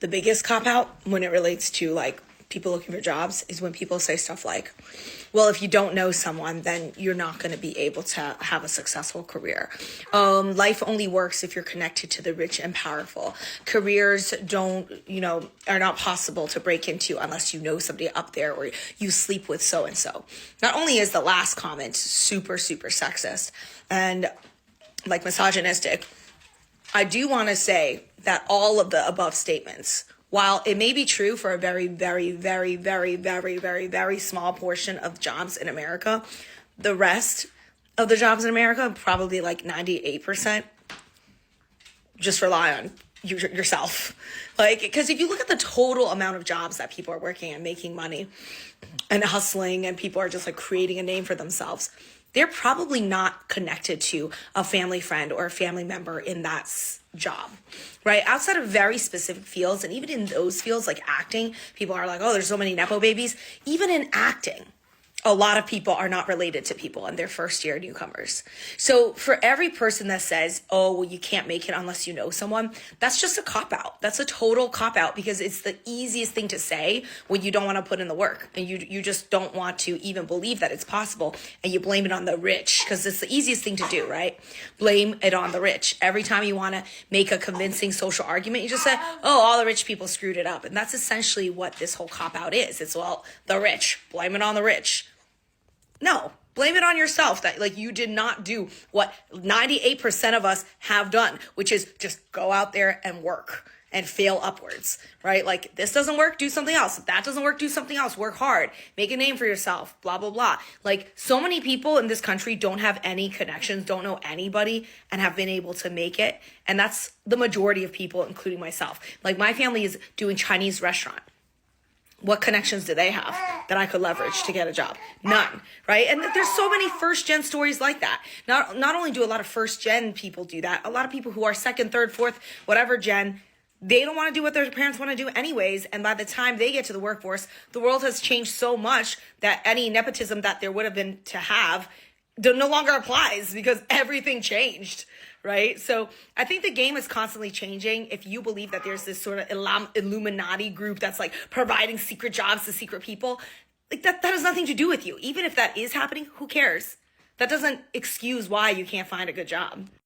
the biggest cop out when it relates to like people looking for jobs is when people say stuff like, well, if you don't know someone, then you're not going to be able to have a successful career. Life only works if you're connected to the rich and powerful. Careers are not possible to break into unless you know somebody up there or you sleep with so-and-so. Not only is the last comment super, super sexist and like misogynistic, I do want to say that all of the above statements, while it may be true for a very, very, very, very, very, very, very small portion of jobs in America, the rest of the jobs in America, probably like 98%, just rely on yourself. Like, because if you look at the total amount of jobs that people are working and making money and hustling and people are just like creating a name for themselves, they're probably not connected to a family friend or a family member in that job, right? Outside of very specific fields, and even in those fields like acting, people are like, oh, there's so many Nepo babies. Even in acting, a lot of people are not related to people and they're first year newcomers. So for every person that says, oh, well, you can't make it unless you know someone, that's just a cop out. That's a total cop out because it's the easiest thing to say when you don't want to put in the work and you just don't want to even believe that it's possible, and you blame it on the rich because it's the easiest thing to do, right? Blame it on the rich. Every time you want to make a convincing social argument, you just say, oh, all the rich people screwed it up. And that's essentially what this whole cop out is. It's, well, the rich, blame it on the rich. No, blame it on yourself that like you did not do what 98% of us have done, which is just go out there and work and fail upwards, right? Like this doesn't work, do something else. If that doesn't work, do something else. Work hard, make a name for yourself, blah, blah, blah. Like so many people in this country don't have any connections, don't know anybody, and have been able to make it. And that's the majority of people, including myself. Like my family is doing Chinese restaurant. What connections do they have that I could leverage to get a job? None, right? And there's so many first gen stories like that. Not only do a lot of first gen people do that, a lot of people who are second, third, fourth, whatever gen, they don't want to do what their parents want to do anyways. And by the time they get to the workforce, the world has changed so much that any nepotism that there would have been to have no longer applies because everything changed, right? So I think the game is constantly changing. If you believe that there's this sort of Illuminati group that's like providing secret jobs to secret people, like that has nothing to do with you. Even if that is happening, who cares? That doesn't excuse why you can't find a good job.